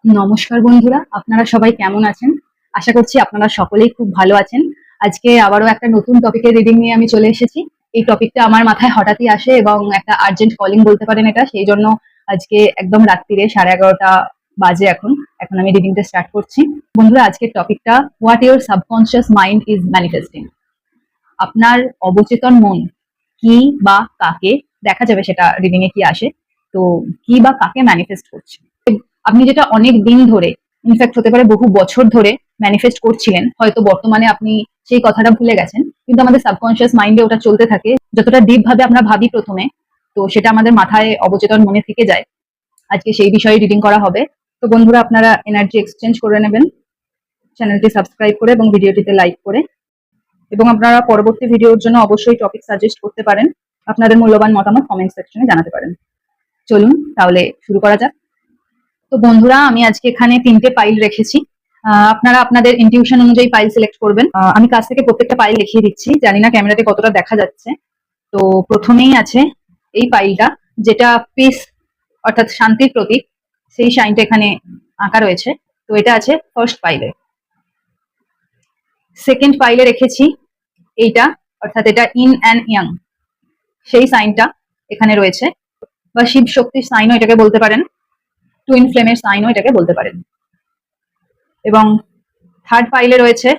নমস্কার বন্ধুরা, আপনারা সবাই কেমন আছেন? আশা করছি আপনারা সকলেই খুব ভালো আছেন। আজকে আবারও একটা নতুন টপিকের রিডিং নিয়ে আমি চলে এসেছি। এই টপিকটা আমার মাথায় হঠাৎই আসে এবং একটা আর্জেন্ট কলিং বলতে পারেন এটা। সেই জন্য আজকে একদম রাত্রিরে 11:30 বাজে এখন আমি রিডিংটা স্টার্ট করছি। বন্ধুরা, আজকের টপিকটা what your subconscious mind is manifesting. আপনার অবচেতন মন কি বা কাকে, দেখা যাবে সেটা রিডিং এ কি আসে, তো কি বা কাকে ম্যানিফেস্ট করছে। আপনি যেটা অনেক দিন ধরে, ইনফ্যাক্ট হতে পারে বহু বছর ধরে ম্যানিফেস্ট করছিলেন, হয়তো বর্তমানে আপনি সেই কথাটা ভুলে গেছেন, কিন্তু আমাদের সাবকনশিয়াস মাইন্ডে ওটা চলতে থাকে। যতটা ডিপ ভাবে আমরা ভাবি প্রথমে, তো সেটা আমাদের মাথায় অবচেতন মনে থেকে যায়। আজকে সেই বিষয়ে রিডিং করা হবে। তো বন্ধুরা, আপনারা এনার্জি এক্সচেঞ্জ করে নেবেন চ্যানেলটি সাবস্ক্রাইব করে এবং ভিডিওটিতে লাইক করে, এবং আপনারা পরবর্তী ভিডিওর জন্য অবশ্যই টপিক সাজেস্ট করতে পারেন। আপনাদের মূল্যবান মতামত কমেন্ট সেকশনে জানাতে পারেন। চলুন তাহলে শুরু করা যাক। তো বন্ধুরা, আমি আজকে এখানে 3টে পাইল রেখেছি। আপনারা আপনাদের ইনটিউশন অনুযায়ী পাইল সিলেক্ট করবেন। আমি কাছ থেকে প্রত্যেকটা পাইল দেখিয়ে দিচ্ছি, জানি না ক্যামেরাতে কতটা দেখা যাচ্ছে। তো প্রথমেই আছে এই পাইলটা, যেটা পিস অর্থাৎ শান্তির প্রতীক, সেই সাইনটা এখানে আঁকা রয়েছে। তো এটা আছে ফার্স্ট পাইলে। সেকেন্ড পাইলে রেখেছি এইটা, অর্থাৎ এটা ইন অ্যান্ড ইয়াং, সেই সাইনটা এখানে রয়েছে, বা শিব শক্তির সাইনও এটাকে বলতে পারেন, টুইন ফ্লেমের সাইনও এটাকে বলতে পারেন। এবং থার্ড পাইলে রয়েছে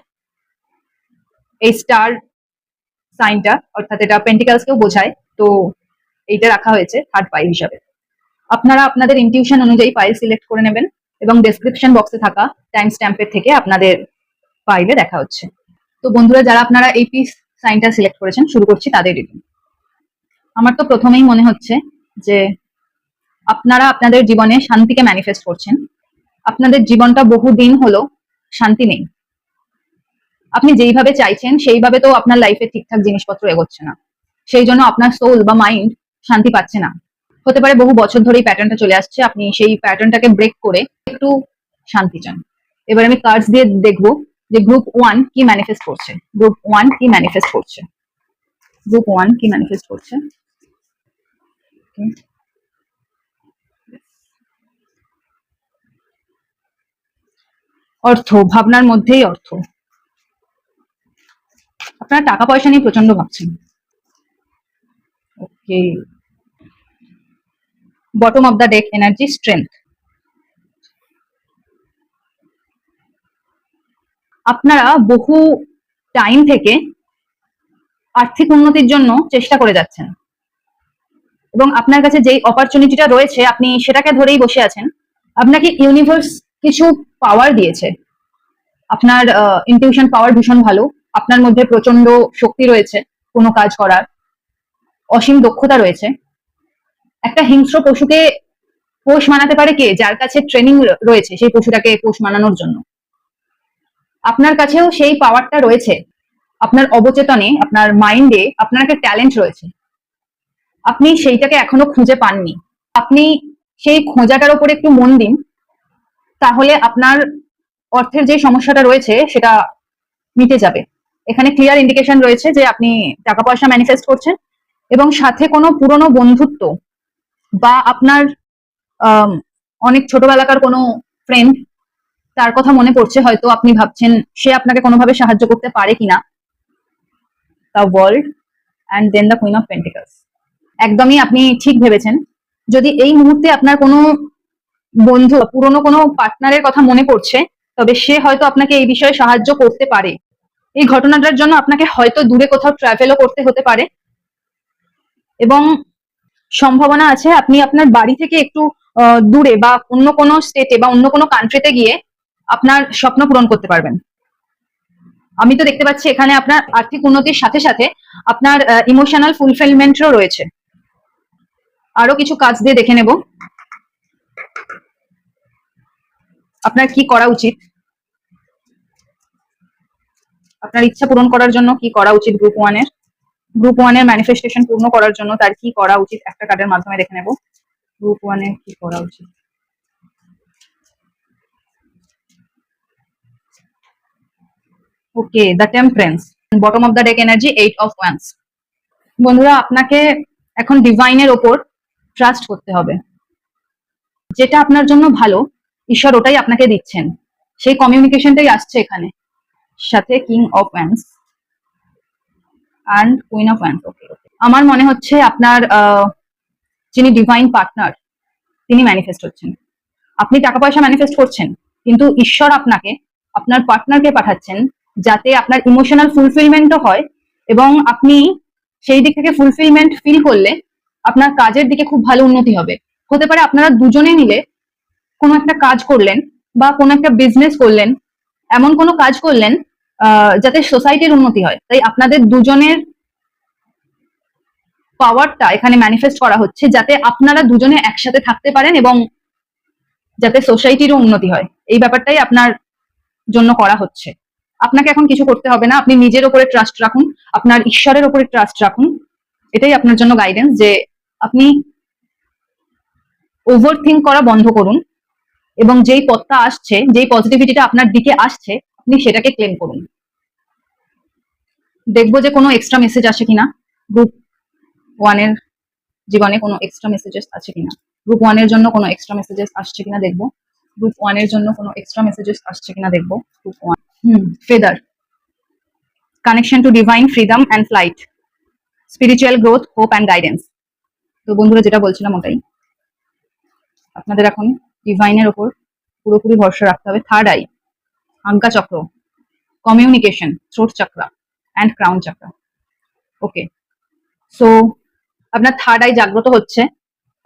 এই স্টার সাইনটা, অর্থাৎ এটা পেন্টিকালসকেও বোঝায়, তো এইটা রাখা হয়েছে থার্ড পাইল হিসাবে। আপনারা আপনাদের ইনটিউশন অনুযায়ী পাইল সিলেক্ট করে নেবেন এবং ডেসক্রিপশন বক্সে থাকা টাইম স্ট্যাম্পের থেকে আপনাদের পাইলে দেখা হচ্ছে। তো বন্ধুরা, যারা আপনারা এই পিস সাইনটা সিলেক্ট করেছেন, শুরু করছি তাদের রিডিং। আমার তো প্রথমেই মনে হচ্ছে যে আপনারা আপনাদের জীবনে শান্তিকে ম্যানিফেস্ট করছেন। আপনাদের জীবনটা বহুদিন হলো শান্তি নেই। আপনি যেইভাবে চাইছেন সেইভাবে তো আপনার লাইফে ঠিকঠাক জিনিসপত্র এগোচ্ছে না, সেই জন্য আপনার সোল বা মাইন্ড শান্তি পাচ্ছে না। হতে পারে বহু বছর ধরে এই প্যাটার্নটা চলে আসছে, আপনি সেই প্যাটার্নটাকে ব্রেক করে একটু শান্তি চান। এবার আমি কার্ডস দিয়ে দেখবো যে গ্রুপ 1 কি ম্যানিফেস্ট করছে। গ্রুপ 1 কি ম্যানিফেস্ট করছে? গ্রুপ 1 কি ম্যানিফেস্ট করছে? অর্থ, ভাবনার মধ্যেই অর্থ। আপনারা টাকা পয়সা নিয়ে প্রচন্ড ভাবছেন। Okay. Bottom of the deck energy, strength. আপনারা বহু টাইম থেকে আর্থিক উন্নতির জন্য চেষ্টা করে যাচ্ছেন, এবং আপনার কাছে যেই অপরচুনিটিটা রয়েছে আপনি সেটাকে ধরেই বসে আছেন। আপনাকে ইউনিভার্স কিছু পাওয়ার দিয়েছে। আপনার ইনটিউশন পাওয়ার ভীষণ ভালো, আপনার মধ্যে প্রচন্ড শক্তি রয়েছে কোনো কাজ করার, অসীম দক্ষতা রয়েছে। একটা হিংস্র পশুকে পোষ মানাতে পারে কে? যার কাছে ট্রেনিং রয়েছে সেই পশুটাকে পোষ মানানোর জন্য। আপনার কাছেও সেই পাওয়ারটা রয়েছে। আপনার অবচেতনে, আপনার মাইন্ডে আপনার একটা ট্যালেন্ট রয়েছে, আপনি সেইটাকে এখনো খুঁজে পাননি। আপনি সেই খোঁজাটার উপরে একটু মন দিন, তাহলে আপনার অর্থের যে সমস্যাটা রয়েছে সেটা মিটে যাবে। এখানে ক্লিয়ার ইন্ডিকেশন রয়েছে যে আপনি টাকা পয়সা ম্যানিফেস্ট করছেন, এবং সাথে কোনো পুরনো বন্ধুত্ব বা আপনার অনেক ছোটবেলাকার কোনো ফ্রেন্ড, তার কথা মনে পড়ছে। হয়তো আপনি ভাবছেন সে আপনাকে কোনোভাবে সাহায্য করতে পারে কিনা। The world and then the queen of pentacles. একদমই আপনি ঠিক ভেবেছেন। যদি এই মুহূর্তে আপনার কোনো বন্ধু, পুরনো কোনো পার্টনারের কথা মনে পড়ছে, তবে সে হয়তো আপনাকে এই বিষয়ে সাহায্য করতে পারে। এই ঘটনাটার জন্য আপনাকে হয়তো দূরে কোথাও ট্রাভেলও করতে হতে পারে, এবং সম্ভাবনা আছে আপনি আপনার বাড়ি থেকে একটু দূরে বা অন্য কোনো স্টেটে বা অন্য কোনো কান্ট্রিতে গিয়ে আপনার স্বপ্ন পূরণ করতে পারবেন। আমি তো দেখতে পাচ্ছি এখানে আপনার আর্থিক উন্নতির সাথে সাথে আপনার ইমোশনাল ফুলফিলমেন্টও রয়েছে। আরো কিছু কাজ দিয়ে দেখে নেব আপনার কি করা উচিত, আপনার ইচ্ছা পূরণ করার জন্য কি করা উচিত। গ্রুপ 1 এর ম্যানিফেস্টেশন পূর্ণ করার জন্য তার কি করা উচিত, একটা কার্ডের মাধ্যমে দেখে নেব গ্রুপ 1 এর কি করা উচিত। Okay, the temperance, bottom of the deck energy, 8 of wands. বন্ধুরা, আপনাকে এখন ডিভাইনের ওপর ট্রাস্ট করতে হবে। যেটা আপনার জন্য ভালো ঈশ্বর ওটাই আপনাকে দিচ্ছেন, সেই কমিউনিকেশনটাই আসছে এখানে। সাথে king of wands and queen of wands. Okay okay, আমার মনে হচ্ছে আপনার যিনি ডিভাইন পার্টনার তিনি ম্যানিফেস্ট হচ্ছেন। আপনি টাকা পয়সা ম্যানিফেস্ট করছেন, কিন্তু ঈশ্বর আপনাকে আপনার পার্টনারকে পাঠাচ্ছেন যাতে আপনার ইমোশনাল ফুলফিলমেন্টও হয়, এবং আপনি সেই দিক থেকে ফুলফিলমেন্ট ফিল করলে আপনার কাজের দিকে খুব ভালো উন্নতি হবে। হতে পারে আপনারা দুজনে মিলে কোনো একটা কাজ করলেন বা কোনো একটা বিজনেস করলেন, এমন কোনো কাজ করলেন যাতে সোসাইটির উন্নতি হয়। তাই আপনাদের দুজনের পাওয়ারটা এখানে ম্যানিফেস্ট করা হচ্ছে যাতে আপনারা দুজনে একসাথে থাকতে পারেন এবং যাতে সোসাইটিরও উন্নতি হয়। এই ব্যাপারটাই আপনার জন্য করা হচ্ছে। আপনাকে এখন কিছু করতে হবে না, আপনি নিজের উপরে ট্রাস্ট রাখুন, আপনার ঈশ্বরের উপরে ট্রাস্ট রাখুন। এটাই আপনার জন্য গাইডেন্স যে আপনি ওভার থিঙ্ক করা বন্ধ করুন, এবং যেই পথটা আসছে, যেই পজিটিভিটিটা আপনার দিকে আসছে, আপনি সেটাকে ক্লেম করুন। দেখবো যে কোনো এক্সট্রা মেসেজ আসে কিনা, গ্রুপ ওয়ানের জীবনে কোনো এক্সট্রা মেসেজেস আছে কিনা, গ্রুপ ওয়ানের জন্য কোনো এক্সট্রা মেসেজেস আসছে কিনা দেখবো, গ্রুপ ওয়ানের জন্য কোনো এক্সট্রা মেসেজেস আসছে কিনা দেখবো। Group one, feather, connection to divine freedom and flight, spiritual growth, hope and guidance. তো বন্ধুরা, যেটা বলছিলাম ওটাই, আপনাদের এখন ডিভাইনের ওপর পুরোপুরি ভরসা রাখতে হবে। থার্ড আই, আজ্ঞা চক্র, communication, throat চাকরা and crown চাকরা। Okay, so আপনার থার্ড আই জাগ্রত হচ্ছে।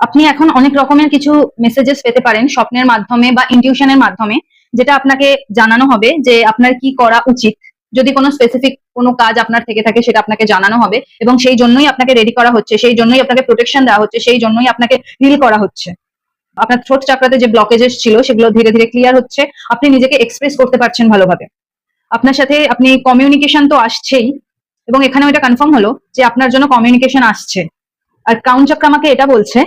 আপনি এখন অনেক রকমের কিছু মেসেজেস পেতে পারেন স্বপ্নের মাধ্যমে বা ইনটিউশনের মাধ্যমে, যেটা আপনাকে জানানো হবে যে আপনার কি করা উচিত। যদি কোনো স্পেসিফিক কোনো কাজ আপনার থেকে থাকে সেটা আপনাকে জানানো হবে, এবং সেই জন্যই আপনাকে রেডি করা হচ্ছে, সেই জন্যই আপনাকে প্রোটেকশন দেওয়া হচ্ছে, সেই জন্যই আপনাকে হিল করা হচ্ছে। আপনার থ্রোট চাকরাতে যে ব্লকেজেস ছিল সেগুলো ধীরে ধীরে ক্লিয়ার হচ্ছে, আপনি নিজেকে এক্সপ্রেস করতে পারছেন ভালোভাবে। আপনার সাথে আপনি কমিউনিকেশন তো আসছেই, এবং এখানে এটা কনফার্ম হলো যে আপনার জন্য কমিউনিকেশন আসছে। আর ক্রাউন চাকরা আমাকে এটা বলছে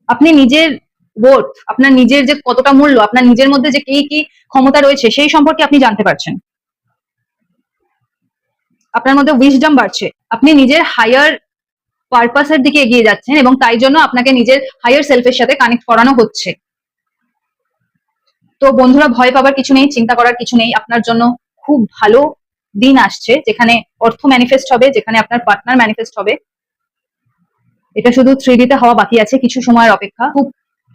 আপনি নিজের ওয়ার্থ, আপনার নিজের যে কতটা মূল্য, আপনার নিজের মধ্যে যে কি কি ক্ষমতা রয়েছে সেই সম্পর্কে আপনি জানতে পারছেন। আপনার মধ্যে উইজডম বাড়ছে, আপনি নিজের হায়ার পারপাসের দিকে এগিয়ে যাচ্ছেন, এবং তাই জন্য আপনাকে নিজের হায়ার সেলফের সাথে কানেক্ট করানো হচ্ছে। তো বন্ধুরা, ভয় পাবার কিছু নেই, চিন্তা করার কিছু নেই। আপনার জন্য খুব ভালো দিন আসছে, যেখানে অর্থ ম্যানিফেস্ট হবে, যেখানে আপনার পার্টনার ম্যানিফেস্ট হবে। এটা শুধু 3D তে হওয়া বাকি আছে, কিছু সময়ের অপেক্ষা, খুব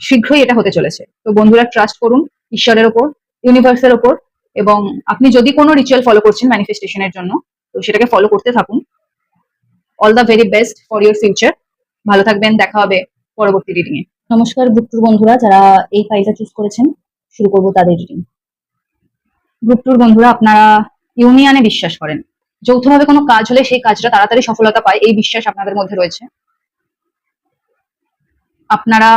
শীঘ্রই এটা হতে চলেছে। তো বন্ধুরা, ট্রাস্ট করুন ঈশ্বরের ওপর, ইউনিভার্সের ওপর, এবং আপনি যদি কোনো রিচুয়াল ফলো করছেন ম্যানিফেস্টেশনের জন্য, তো সেটাকে ফলো করতে থাকুন। All the very best for your future. ভালো থাকবেন, দেখা হবে পরবর্তী রিডিং এ। নমস্কার গ্রুপ টুর বন্ধুরা, যারা এই ফাইলটা চুজ করেছেন, শুরু করবো তাদের রিডিং। গ্রুপ টুর বন্ধুরা, আপনারা ইউনিয়নে বিশ্বাস করেন, যৌথভাবে কোনো কাজ হলে সেই কাজটা তাড়াতাড়ি সফলতা পায়, এই বিশ্বাস আপনাদের মধ্যে রয়েছে। আপনারা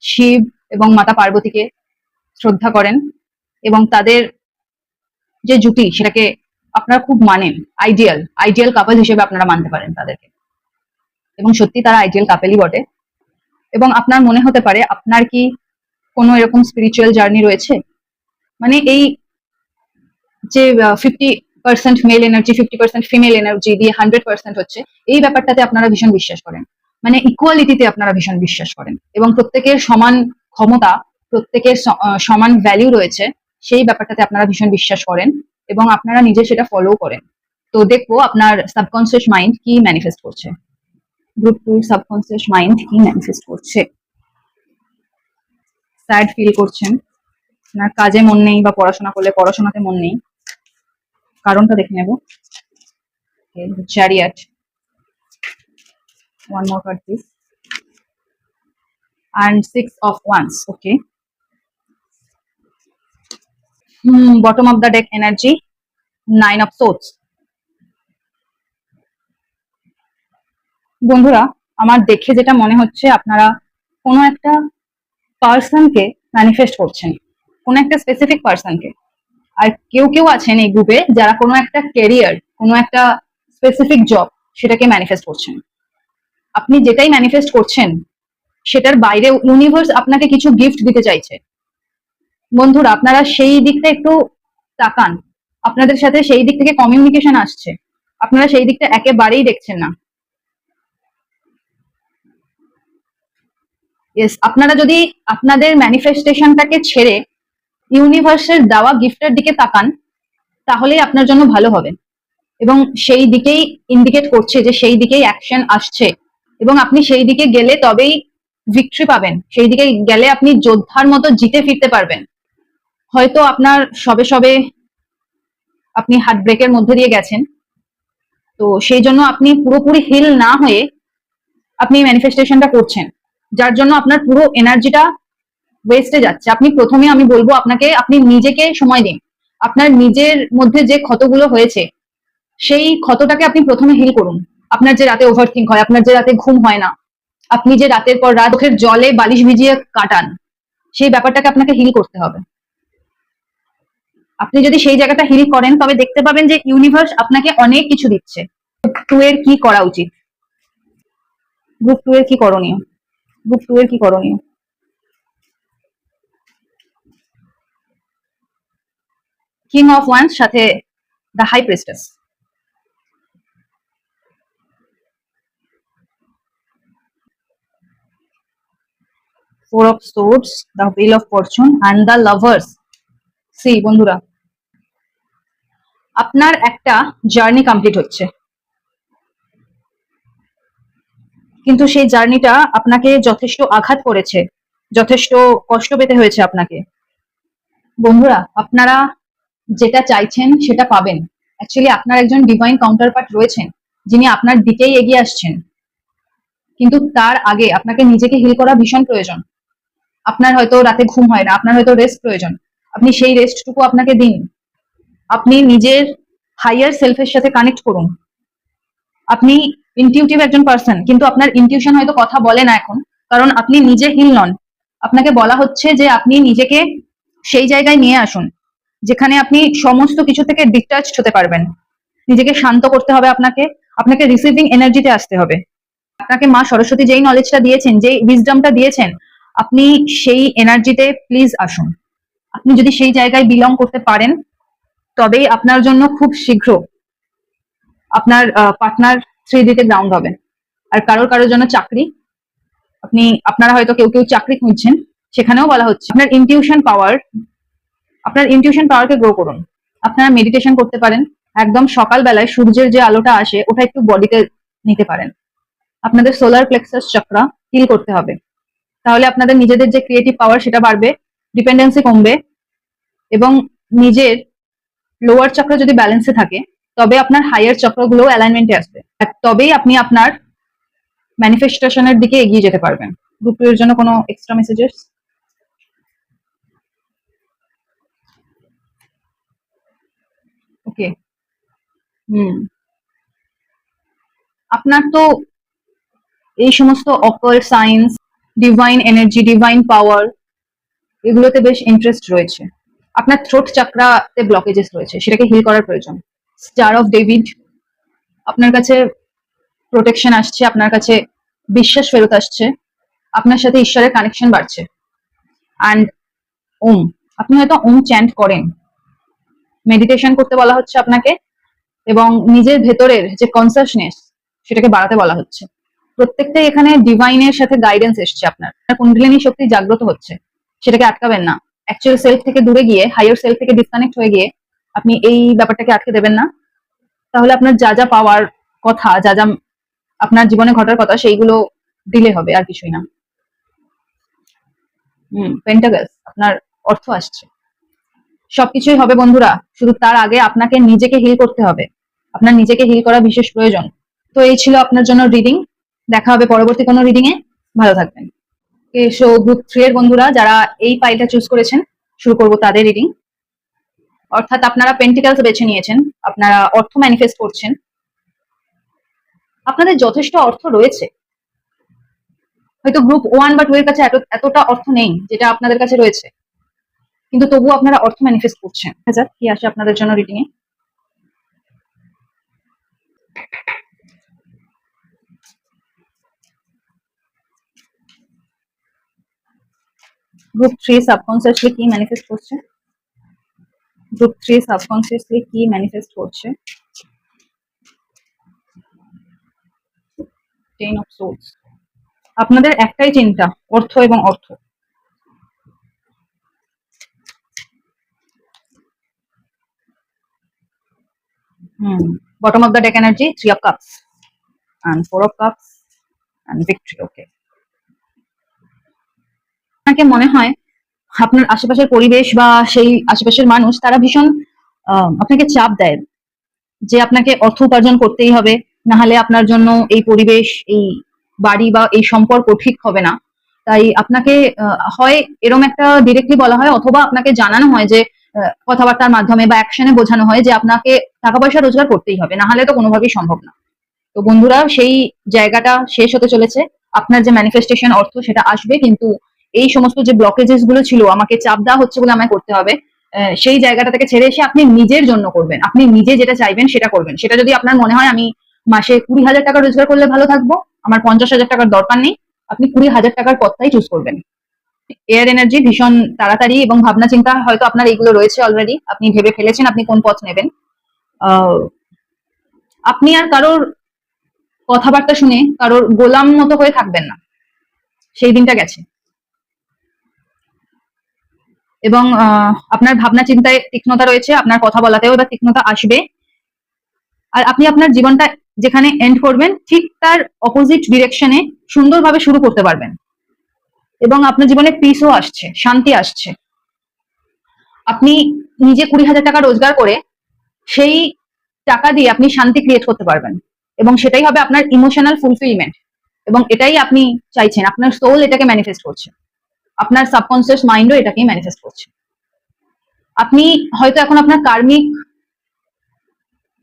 শিব এবং মাতা পার্বতীকে শ্রদ্ধা করেন, এবং তাদের যে জুটি সেটাকে আপনারা খুব মানেন। আইডিয়াল আইডিয়াল কাপল হিসেবে আপনারা মানতে পারেন তাদেরকে, এবং সত্যি তারা আইডিয়াল কাপেলই বটে। এবং আপনার মনে হতে পারে আপনার কি কোনো এরকম স্পিরিচুয়াল জার্নি রয়েছে, মানে এই যে 50% মেল এনার্জি 50% ফিমেল এনার্জি দিয়ে 100% হচ্ছে, এই ব্যাপারটাতে আপনারা ভীষণ বিশ্বাস করেন। মানে ইকুয়ালিটিতে আপনারা ভীষণ বিশ্বাস করেন, এবং প্রত্যেকের সমান ক্ষমতা, প্রত্যেকের সমান ভ্যালু রয়েছে, সেই ব্যাপারটাতে আপনারা ভীষণ বিশ্বাস করেন, এবং আপনারা নিজে সেটা ফলো করেন। তো দেখবো আপনার সাবকনসিয়াস মাইন্ড কি ম্যানিফেস্ট করছে। গ্রুপ টু সাবকনসিয়াস মাইন্ড কি ম্যানিফেস্ট করছে। স্যাড ফিল করছেন, আপনার কাজে মন নেই, বা পড়াশোনা করলে পড়াশোনাতে মন নেই, কারণটা দেখে নেব। Chariot, one more card please, and 6 of wands. Okay, bottom of the deck energy, 9 of swords. বন্ধুরা, আমার দেখে যেটা মনে হচ্ছে আপনারা কোনো একটা পার্সনকে ম্যানিফেস্ট করছেন, কোনো একটা স্পেসিফিক পার্সনকে। আর কেউ কেউ আছেন এই গ্রুপে যারা কোনো একটা ক্যারিয়ার, কোনো একটা স্পেসিফিক জব, সেটাকে ম্যানিফেস্ট করছেন। আপনি যেটাই ম্যানিফেস্ট করছেন সেটার বাইরে ইউনিভার্স আপনাকে কিছু গিফট দিতে চাইছে। বন্ধুরা, আপনারা সেই দিকটা একটু তাকান, আপনাদের সাথে সেই দিক থেকে কমিউনিকেশন আসছে, আপনারা সেই দিকটা একেবারেই দেখছেন না। আপনারা যদি আপনাদের ম্যানিফেস্টেশনটাকে ছেড়ে ইউনিভার্সের দেওয়া গিফটের দিকে তাকান, তাহলেই আপনার জন্য ভালো হবে। এবং সেই দিকেই ইন্ডিকেট করছে যে সেই দিকেই অ্যাকশন আসছে, এবং আপনি সেই দিকে গেলে তবেই ভিক্টরি পাবেন, সেই দিকে গেলে আপনি যোদ্ধার মতো জিতে ফিরতে পারবেন। হয়তো আপনার সবে সবে আপনি হার্ট ব্রেকের মধ্যে দিয়ে গেছেন, তো সেই জন্য আপনি পুরোপুরি হিল না হয়ে আপনি ম্যানিফেস্টেশনটা করছেন, যার জন্য আপনার পুরো এনার্জিটা ওয়েস্টে যাচ্ছে। আপনি প্রথমে আমি বলবো আপনাকে, আপনি নিজেকে সময় দিন। আপনার নিজের মধ্যে যে ক্ষতগুলো হয়েছে সেই ক্ষতটাকে আপনি প্রথমে হিল করুন। আপনার যে রাতে ওভার থিঙ্ক হয়, আপনার যে রাতে ঘুম হয় না, আপনি যে রাতের পর রাত চোখের জলে বালিশ ভিজিয়ে কাটান, সেই ব্যাপারটাকে আপনাকে হিল করতে হবে। আপনি যদি সেই জায়গাটা হিল করেন তবে দেখতে পাবেন যে ইউনিভার্স আপনাকে অনেক কিছু দিচ্ছে। গ্রুপ 2 এর কি করা উচিত? গ্রুপ 2 এর কি করণীয়? গ্রুপ 2 এর কি করণীয়? কিং অফ ওয়ান্স সাথে the high priestess. Four of swords, the wheel of fortune and the lovers. সি বন্ধুরা, আপনার একটা জার্নি কমপ্লিট হচ্ছে, কিন্তু সেই জার্নিটা আপনাকে যথেষ্ট আঘাত করেছে, যথেষ্ট কষ্ট পেতে হয়েছে আপনাকে। বন্ধুরা, আপনারা যেটা চাইছেন সেটা পাবেন। অ্যাকচুয়ালি আপনার একজন ডিভাইন কাউন্টারপার্ট রয়েছেন যিনি আপনার দিকেই এগিয়ে আসছেন, কিন্তু তার আগে আপনাকে নিজেকে হিল করা ভীষণ প্রয়োজন। আপনার হয়তো রাতে ঘুম হয় না, আপনার হয়তো রেস্ট প্রয়োজন, আপনি সেই রেস্টটুকু আপনাকে দিন। আপনি নিজের হাইয়ার সেলফের সাথে কানেক্ট করুন। আপনি ইনটিউটিভ একজন পার্সন, কিন্তু আপনার ইনটিউশন হয়তো কথা বলে না এখন, কারণ আপনি নিজে হিল নন। আপনাকে বলা হচ্ছে যে আপনি নিজেকে সেই জায়গায় নিয়ে আসুন যেখানে আপনি সমস্ত কিছু থেকে ডিটাচড হতে পারবেন। নিজেকে শান্ত করতে হবে, আপনাকে আপনাকে রিসিভিং এনার্জিতে আসতে হবে। আপনাকে মা সরস্বতী যেই নলেজটা দিয়েছেন, যেই উইজডমটা দিয়েছেন, আপনি সেই এনার্জিতে প্লিজ আসুন। আপনি যদি সেই জায়গায় বিলং করতে পারেন তবেই আপনার জন্য খুব শীঘ্র আপনার পার্টনার 3D তে গ্রাউন্ড হবে। আর কারোর কারোর জন্য চাকরি, আপনারা হয়তো কেউ কেউ চাকরি খুঁজছেন, সেখানেও বলা হচ্ছে আপনার ইনটিউশন পাওয়ার, আপনার ইনটিউশন পাওয়ারকে গ্রো করুন। আপনারা মেডিটেশন করতে পারেন, একদম সকালবেলায় সূর্যের যে আলোটা আসে ওটা একটু বডিতে নিতে পারেন। আপনাদের সোলার প্লেক্সাস চক্রা হিল করতে হবে, তাহলে আপনাদের নিজেদের যে ক্রিয়েটিভ পাওয়ার সেটা বাড়বে, ডিপেন্ডেন্সি কমবে, এবং নিজের লোয়ার চক্র যদি ব্যালেন্সে থাকে তবে আপনার হাইয়ার চক্রগুলো অ্যালাইনমেন্টে আসবে, আর তবেই আপনি আপনার ম্যানিফেস্টেশনের দিকে এগিয়ে যেতে পারবেন। গ্রুপ 2 এর জন্য কোনো এক্সট্রা মেসেজেস? ওকে। হুম, আপনার তো এই সমস্ত occult science, divine energy, divine পাওয়ার, এগুলোতে বেশ ইন্টারেস্ট রয়েছে। আপনার থ্রোট চাকরাতে ব্লকেজেস রয়েছে, সেটাকে হিল করার প্রয়োজন। স্টার অফ ডেভিড, আপনার কাছে প্রোটেকশন আসছে, আপনার কাছে বিশ্বাস ফেরত আসছে, আপনার সাথে ঈশ্বরের কানেকশন বাড়ছে। অ্যান্ড ওম, আপনি হয়তো ওম চ্যান্ট করেন, মেডিটেশন করতে বলা হচ্ছে আপনাকে, এবং নিজের ভেতরের যে কনসাসনেস সেটাকে বাড়াতে বলা হচ্ছে। প্রত্যেকটাই এখানে ডিভাইনের সাথে গাইডেন্স এসছে, আপনার কুণ্ডলিনী শক্তি জাগ্রত হচ্ছে, সেটাকে আটকাবেন না। অ্যাকচুয়াল সেলফ থেকে দূরে গিয়ে হাইয়ার সেলফ থেকে ডিসকানেক্ট হয়ে গিয়ে আপনি এই ব্যাপারটাকে আটকে দেবেন না, তাহলে আপনার যা যা পাওয়ার কথা, যা যা আপনার জীবনে ঘটার কথা, সেইগুলো ডিলে হবে, আর কিছুই না। পেন্টাগলস, আপনার অর্থ আসছে, সবকিছুই হবে বন্ধুরা, শুধু তার আগে আপনাকে নিজেকে হিল করতে হবে। আপনার নিজেকে হিল করা বিশেষ প্রয়োজন। তো এই ছিল আপনার জন্য রিডিং, দেখা হবে পরবর্তী কোনো রিডিং এ। ভালো থাকবেন। সো গ্রুপ 3 এর বন্ধুরা যারা এই ফাইলটা চুজ করেছেন, শুরু করব তাদের রিডিং। অর্থাৎ আপনারা পেন্টিকালস বেছে নিয়েছেন, আপনারা অর্থ ম্যানিফেস্ট করছেন, আপনাদের যথেষ্ট অর্থ রয়েছে। হয়তো গ্রুপ 1 বা 2 এর কাছে এতটা অর্থ নেই যেটা আপনাদের কাছে রয়েছে, কিন্তু তবুও আপনারা অর্থ ম্যানিফেস্ট করছেন। আচ্ছা, কি আসে আপনাদের জন্য রিডিং এ? গ্রুপ 3 সাবকনসিয়াসলি কি ম্যানিফেস্ট করছে? গ্রুপ 3 সাবকনসিয়াসলি কি ম্যানিফেস্ট করছে? 10 অফ সোলস। আপনাদের একটাই চিন্তা, অর্থ এবং অর্থ। Bottom of the deck energy 3 of cups and 4 of cups and victory. Okay, আপনাকে মনে হয় আপনার আশেপাশের পরিবেশ বা সেই আশেপাশের মানুষ তারা ভীষণ আপনাকে চাপ দেয় যে আপনাকে অর্থ উপার্জন করতেই হবে, না হলে আপনার জন্য এই পরিবেশ, এই বাড়ি বা এই সম্পর্ক ঠিক হবে না। তাই আপনাকে হয় এরকম একটা ডিরেক্টলি বলা হয়, অথবা আপনাকে জানানো হয় যে কথাবার্তার মাধ্যমে বা অ্যাকশনে বোঝানো হয় যে আপনাকে টাকা পয়সা রোজগার করতেই হবে, না হলে তো কোনোভাবেই সম্ভব না। তো বন্ধুরা, সেই জায়গাটা শেষ হতে চলেছে। আপনার যে ম্যানিফেস্টেশন অর্থ সেটা আসবে, কিন্তু এই সমস্ত যে ব্লকেজেস গুলো ছিল, আমাকে চাপ দেওয়া হচ্ছে বলে আমায় করতে হবে, সেই জায়গাটা থেকে ছেড়ে এসে আপনি নিজের জন্য করবেন। আপনি নিজে যেটা চাইবেন সেটা করবেন। সেটা যদি আপনার মনে হয় আমি মাসে 20,000 টাকা রোজগার করলে ভালো থাকবো, আমার 50,000 টাকার দরকার নেই, আপনি 20,000 টাকার পথটাই চুজ করবেন। এয়ার এনার্জি ভীষণ তাড়াতাড়ি এবং ভাবনা চিন্তা হয়তো আপনার এইগুলো রয়েছে অলরেডি, আপনি ভেবে ফেলেছেন আপনি কোন পথ নেবেন। আপনি আর কারোর কথাবার্তা শুনে কারোর গোলাম মতো হয়ে থাকবেন না, সেই দিনটা গেছে। এবং আপনার ভাবনা চিন্তায় তীক্ষ্ণতা রয়েছে, আপনার কথা বলাতেও এবার তীক্ষ্ণতা আসবে। আর আপনি আপনার জীবনটা যেখানে এন্ড করবেন ঠিক তার অপোজিট ডিরেকশনে সুন্দরভাবে শুরু করতে পারবেন, এবং আপনার জীবনে পিসও আসছে, শান্তি আসছে। আপনি নিজে 20,000 টাকা রোজগার করে সেই টাকা দিয়ে আপনি শান্তি ক্রিয়েট করতে পারবেন, এবং সেটাই হবে আপনার ইমোশনাল ফুলফিলমেন্ট। এবং এটাই আপনি চাইছেন, আপনার সোল এটাকে ম্যানিফেস্ট করছে, আপনার সাবকনসিয়াস মাইন্ডও এটাকেই ম্যানিফেস্ট করছে। আপনি হয়তো এখন আপনার কার্মিক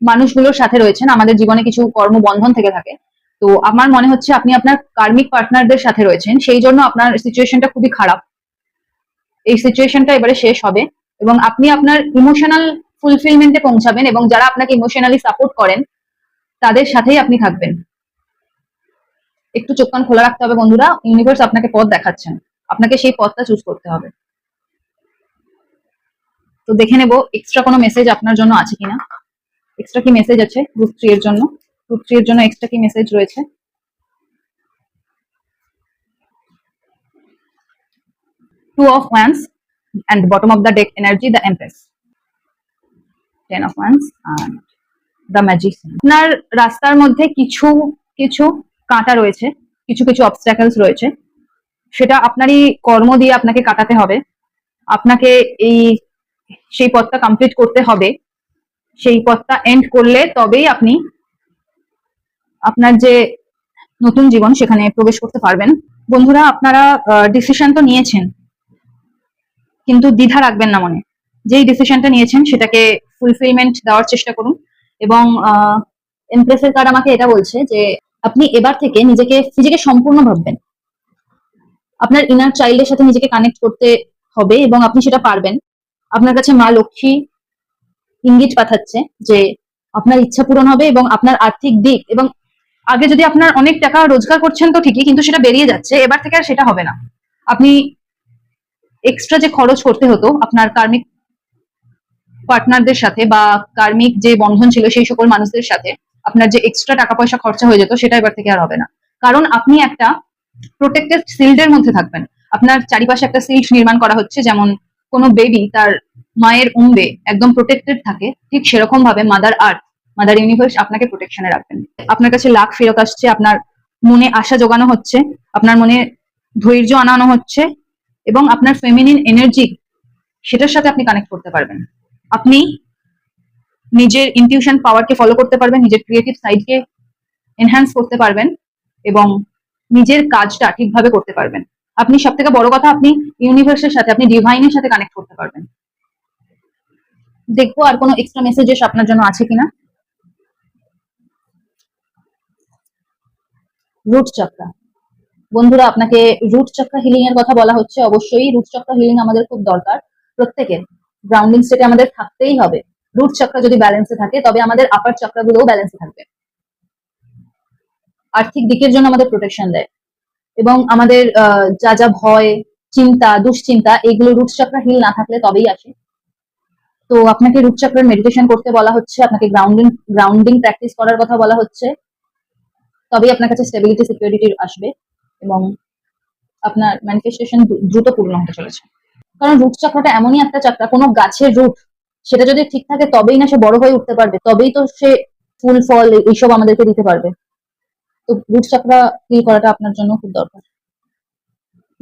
মানুষগুলোর সাথে রয়েছেন, আমাদের জীবনে কিছু কর্মবন্ধন থেকে থাকে, তো আমার মনে হচ্ছে আপনি আপনার কার্মিক পার্টনারদের সাথে রয়েছেন, সেই জন্য আপনার সিচুয়েশনটা খুবই খারাপ। এই সিচুয়েশনটা এবারে শেষ হবে এবং আপনি আপনার ইমোশনাল ফুলফিলমেন্টে পৌঁছাবেন, এবং যারা আপনাকে ইমোশনালি সাপোর্ট করেন তাদের সাথেই আপনি থাকবেন। একটু চোখ কান খোলা রাখতে হবে বন্ধুরা, ইউনিভার্স আপনাকে পথ দেখাচ্ছেন, আপনাকে সেই পথটা চুজ করতে হবে। তো দেখে নেব এক্সট্রা কোনো মেসেজ আপনার জন্য আছে কিনা। এক্সট্রা কি মেসেজ আছে গ্রুপ 3 এর জন্য? গ্রুপ 3 এর জন্য এক্সট্রা কি মেসেজ রয়েছে? Two of Wands and bottom of the deck energy the Empress, 10 of Wands and the Magician. আপনার রাস্তার মধ্যে কিছু কিছু কাঁটা রয়েছে, কিছু কিছু অবস্ট্যাকলস রয়েছে, সেটা আপনারই কর্ম দিয়ে আপনাকে কাটাতে হবে। আপনাকে সেই পথটা কমপ্লিট করতে হবে, সেই পথটা এন্ড করলে তবেই আপনি আপনার যে নতুন জীবন সেখানে প্রবেশ করতে পারবেন। বন্ধুরা, আপনারা ডিসিশন তো নিয়েছেন, কিন্তু দ্বিধা রাখবেন না মনে। যেই ডিসিশনটা নিয়েছেন সেটাকে ফুলফিলমেন্ট দেওয়ার চেষ্টা করুন। এবং এমপ্রেসের কার্ড আমাকে এটা বলছে যে আপনি এবার থেকে নিজেকে সম্পূর্ণ ভাববেন, আপনার ইনার চাইল্ডের সাথে নিজেকে কানেক্ট করতে হবে, এবং আপনি সেটা পারবেন। আপনার কাছে মা লক্ষ্মী ইঙ্গিত পাঠাচ্ছে যে আপনার ইচ্ছা পূরণ হবে, এবং আপনার আর্থিক দিক, এবং আগে যদি আপনার অনেক টাকা রোজগার করছেন তো ঠিকই, কিন্তু সেটা বেরিয়ে যাচ্ছে, এবার থেকে আর সেটা হবে না। আপনি এক্সট্রা যে খরচ করতে হতো আপনার কার্মিক পার্টনারদের সাথে বা কার্মিক যে বন্ধন ছিল সেই সকল মানুষদের সাথে, আপনার যে এক্সট্রা টাকা পয়সা খরচা হয়ে যেত, সেটা এবার থেকে আর হবে না। কারণ আপনি একটা প্রোটেক্টেড শিল্ডের মধ্যে থাকবেন। আপনার চারিপাশে একটা শিল্ড নির্মাণ করা হচ্ছে, যেমন কোনো বেবি তার মায়ের উম্বে একদম প্রোটেক্টেড থাকে, ঠিক সেরকম ভাবে মাদার আর্থ, মাদার ইউনিভার্স আপনাকে প্রোটেকশনে রাখবেন। আপনার কাছে লাখ ফেরত আসছে, আপনার মনে আশা জোগানো হচ্ছে, আপনার মনে ধৈর্য আনানো হচ্ছে, এবং আপনার ফেমিনিন এনার্জি সেটার সাথে আপনি কানেক্ট করতে পারবেন। আপনি নিজের ইনটিউশন পাওয়ারকে ফলো করতে পারবেন, নিজের ক্রিয়েটিভ সাইডকে এনহ্যান্স করতে পারবেন, এবং নিজের কাজটা ঠিকভাবে করতে পারবেন। আপনি সব থেকে বড় কথা, আপনি ইউনিভার্সের সাথে, আপনি ডিভাইনের সাথে কানেক্ট করতে পারবেন। দেখবো আর কোনো এক্সট্রা মেসেজেস আপনার জন্য আছে কিনা। রুট চক্রা, বন্ধুরা আপনাকে রুট চক্রা হিলিং এর কথা বলা হচ্ছে। অবশ্যই রুট চক্রা হিলিং আমাদের খুব দরকার, প্রত্যেকের গ্রাউন্ডিং স্টেটে আমাদের থাকতেই হবে। রুট চক্রা যদি ব্যালেন্সে থাকে তবে আমাদের আপার চক্রাগুলোও ব্যালেন্সে থাকবে। আর্থিক দিকের জন্য আমাদের প্রোটেকশন দেয়, এবং আমাদের যা যা ভয়, চিন্তা, দুশ্চিন্তা, এগুলো রুট চক্রা হিল না থাকলে তবেই আসে। তো আপনাকে রুট চক্রের মেডিটেশন করতে বলা হচ্ছে, আপনাকে গ্রাউন্ডিং প্র্যাকটিস করার কথা বলা হচ্ছে, তবেই আপনার কাছে স্টেবিলিটি সিকিউরিটি আসবে, এবং আপনার ম্যানিফেস্টেশন দ্রুত পূর্ণ হতে চলেছে। কারণ রুট চক্রটা এমনই একটা চক্র, কোনো গাছের রুট সেটা যদি ঠিক থাকে তবেই না সে বড় হয়ে উঠতে পারবে, তবেই তো সে ফুল ফল এইসব আমাদেরকে দিতে পারবে। তো রুট চাকরা হিল করাটা আপনার জন্য খুব দরকার।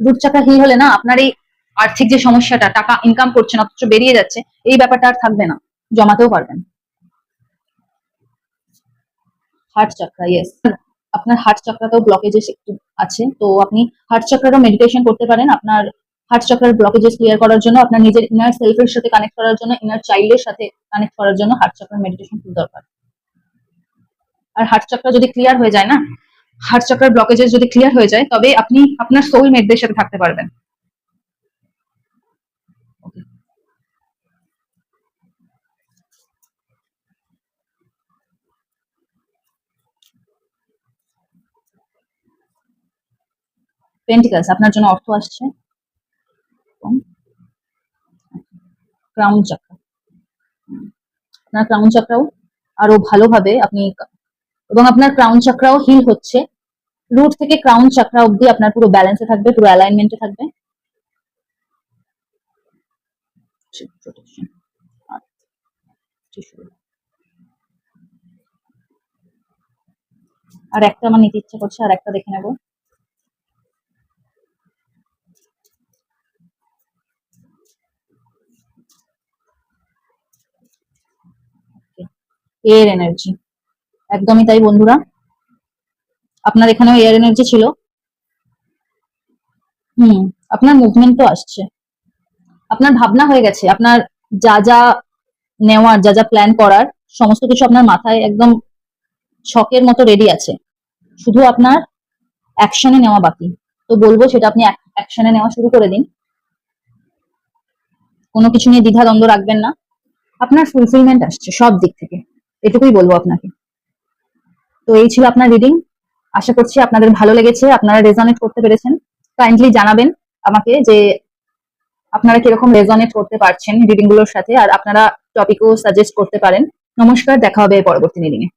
রুট চাকরা হিল হলে না আপনার এই আর্থিক যে সমস্যাটা, টাকা ইনকাম করছেন অথচ বেরিয়ে যাচ্ছে, এই ব্যাপারটা আর থাকবে না, জমাতেও পারবেন। হার্ট চাকরা, ইয়েস, আপনার হার্ট চাকরাতেও ব্লকেজেস একটু আছে, তো আপনি হার্ট চাকরারও মেডিটেশন করতে পারেন। আপনার হার্ট চাকরার ব্লকেজেস ক্লিয়ার করার জন্য, আপনার নিজের ইনার সেলফের সাথে কানেক্ট করার জন্য, ইনার চাইল্ডের সাথে কানেক্ট করার জন্য হার্ট চাকরার মেডিটেশন খুব দরকার। আর হার্ট চাকরা যদি ক্লিয়ার হয়ে যায় না, হার্ট চাকরার ব্লকেজেস যদি ক্লিয়ার হয়ে যায়, তবে আপনি আপনার সোলমেটদের সাথে থাকতে পারবেন। পেন্টিকালস, আপনার জন্য অর্থ আসছে। ক্রাউন চাকরা, আপনার ক্রাউন চাকরাও আরো ভালোভাবে আপনি, এবং আপনার ক্রাউন চাকরাও হিল হচ্ছে। রুট থেকে ক্রাউন চাকরা অব্দি আপনার পুরো ব্যালেন্সে থাকবে, পুরো অ্যালাইনমেন্টে থাকবে। আর একটা আমার নিতে ইচ্ছে করছে, আর একটা দেখে নেব। এয়ার এনার্জি, একদমই তাই বন্ধুরা, আপনার এখানেও এয়ার এনার্জি ছিল। আপনার মুভমেন্ট তো আসছে, আপনার ভাবনা হয়ে গেছে, আপনার যা যা নেওয়ার, যা যা প্ল্যান করার, সমস্ত কিছু আপনার মাথায় একদম ছকের মতো রেডি আছে, শুধু আপনার অ্যাকশনে নেওয়া বাকি। তো বলবো সেটা আপনি অ্যাকশনে নেওয়া শুরু করে দিন, কোনো কিছু নিয়ে দ্বিধা দ্বন্দ্ব রাখবেন না, আপনার ফুলফিলমেন্ট আসছে সব দিক থেকে, এটুকুই বলবো আপনাকে। তো এই ছিল আপনার রিডিং, আশা করছি আপনাদের ভালো লেগেছে, আপনারা রেজনেট করতে পেরেছেন। কাইন্ডলি জানাবেন আমাকে যে আপনারা কিরকম রেজনেট করতে পারছেন রিডিং গুলোর সাথে, আর আপনারা টপিকও সাজেস্ট করতে পারেন। নমস্কার, দেখা হবে পরবর্তী রিডিং এ।